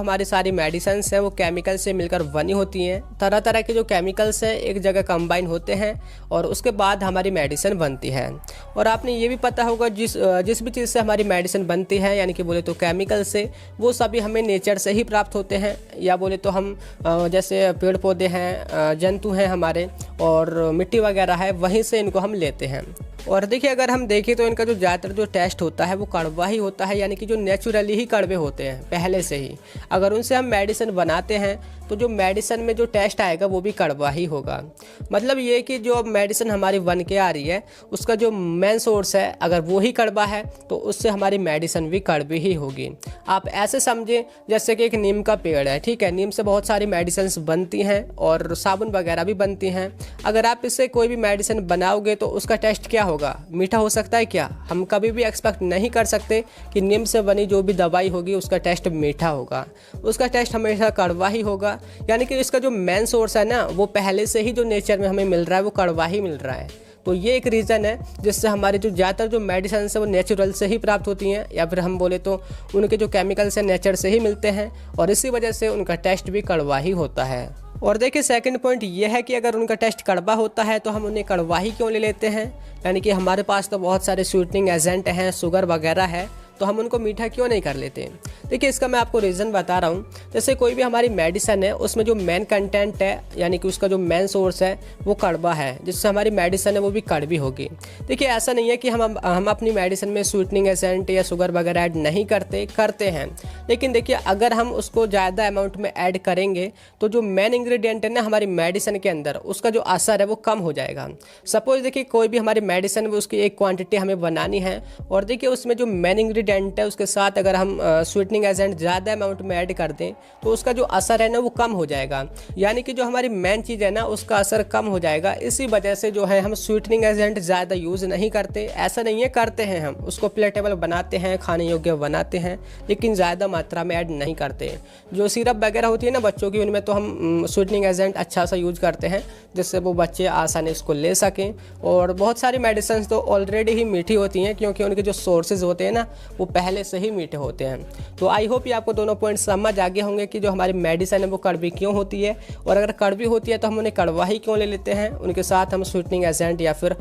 हमारी सारी मेडिसिन्स हैं वो केमिकल से मिलकर बनी होती हैं। तरह तरह के जो केमिकल्स हैं एक जगह कंबाइन होते हैं और उसके बाद हमारी मेडिसिन बनती है। और आपने ये भी पता होगा जिस भी चीज़ से हमारी मेडिसिन बनती है यानी कि बोले तो केमिकल से, वो सभी हमें नेचर से ही प्राप्त होते हैं, या बोले तो हम जैसे पेड़ पौधे हैं, जंतु हैं हमारे और मिट्टी वगैरह है, वहीं से इनको हम लेते हैं। और देखिए अगर हम देखें तो इनका जो ज़्यादातर जो टेस्ट होता है वो कड़वा ही होता है, यानी कि जो नेचुरली ही कड़वे होते हैं पहले से ही। अगर उनसे हम मेडिसिन बनाते हैं तो जो मेडिसिन में जो टेस्ट आएगा वो भी कड़वा ही होगा। मतलब ये कि जो मेडिसिन हमारी बन के आ रही है उसका जो मेन सोर्स है अगर वो ही कड़वा है तो उससे हमारी मेडिसिन भी कड़वी ही होगी। आप ऐसे समझें जैसे कि एक नीम का पेड़ है, ठीक है, नीम से बहुत सारी मेडिसिन बनती हैं और साबुन वगैरह भी बनती हैं। अगर आप इससे कोई भी मेडिसिन बनाओगे तो उसका टेस्ट क्या होगा? मीठा हो सकता है क्या? हम कभी भी एक्सपेक्ट नहीं कर सकते कि नीम से बनी जो भी दवाई होगी उसका टेस्ट मीठा होगा। उसका टेस्ट हमेशा कड़वा ही होगा। यानी कि इसका जो मेन सोर्स है ना वो पहले से ही जो नेचर में हमें मिल रहा है वो कड़वा ही मिल रहा है। तो ये एक रीज़न है जिससे हमारे जो ज़्यादातर जो मेडिसिन है वो नेचुरल से ही प्राप्त होती हैं, या फिर हम बोले तो उनके जो केमिकल्स हैं नेचर से ही मिलते हैं और इसी वजह से उनका टेस्ट भी कड़वा ही होता है। और देखिए सेकंड पॉइंट ये है कि अगर उनका टेस्ट कड़वा होता है तो हम उन्हें कड़वा ही क्यों ले लेते हैं? यानी कि हमारे पास तो बहुत सारे स्वीटनिंग एजेंट हैं, शुगर वगैरह है, तो हम उनको मीठा क्यों नहीं कर लेते? देखिए इसका मैं आपको रीज़न बता रहा हूँ। जैसे कोई भी हमारी मेडिसिन है उसमें जो मेन कंटेंट है यानी कि उसका जो मेन सोर्स है वो कड़वा है, जिससे हमारी मेडिसिन है वो भी कड़वी होगी। देखिए ऐसा नहीं है कि हम अपनी मेडिसिन में स्वीटनिंग एजेंट या शुगर वगैरह ऐड नहीं करते हैं, लेकिन देखिए अगर हम उसको ज़्यादा अमाउंट में ऐड करेंगे तो जो मेन इंग्रेडिएंट है ना हमारी मेडिसिन के अंदर उसका जो असर है वो कम हो जाएगा। सपोज देखिए कोई भी हमारी मेडिसिन है उसकी एक क्वांटिटी हमें बनानी है और देखिए उसमें जो मेन इंग्रेडिएंट है उसके साथ अगर हम स्वीटनिंग एजेंट ज़्यादा अमाउंट में ऐड कर दें तो उसका जो असर है ना वो कम हो जाएगा। यानी कि जो हमारी मेन चीज़ है ना उसका असर कम हो जाएगा। इसी वजह से जो है हम स्वीटनिंग एजेंट ज़्यादा यूज़ नहीं करते। ऐसा नहीं है, करते हैं, हम उसको प्लेटेबल बनाते हैं, खाने योग्य बनाते हैं, लेकिन ज़्यादा मात्रा में ऐड नहीं करते। जो सिरप वगैरह होती है ना बच्चों की, उनमें तो हम स्वीटनिंग एजेंट अच्छा सा यूज करते हैं जिससे वो बच्चे आसानी इसको ले सकें। और बहुत सारी मेडिसिन तो ऑलरेडी ही मीठी होती हैं क्योंकि उनके जो सोर्सेज होते हैं ना वो पहले से ही मीठे होते हैं। तो आई होप ये आपको दोनों पॉइंट समझ आ गए होंगे कि जो हमारी मेडिसिन है वो कड़वी क्यों होती है, और अगर कड़वी होती है तो हम उन्हें कड़वा ही क्यों ले लेते हैं, उनके साथ हम स्वीटनिंग एजेंट या फिर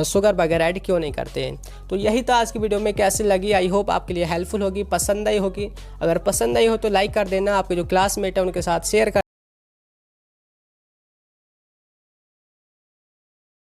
शुगर वगैरह ऐड क्यों नहीं करते हैं। तो यही था आज की वीडियो में, कैसी लगी? आई होप आपके लिए हेल्पफुल होगी, पसंद आई होगी। अगर पसंद आई हो तो लाइक कर देना, आपके जो क्लासमेट है उनके साथ शेयर कर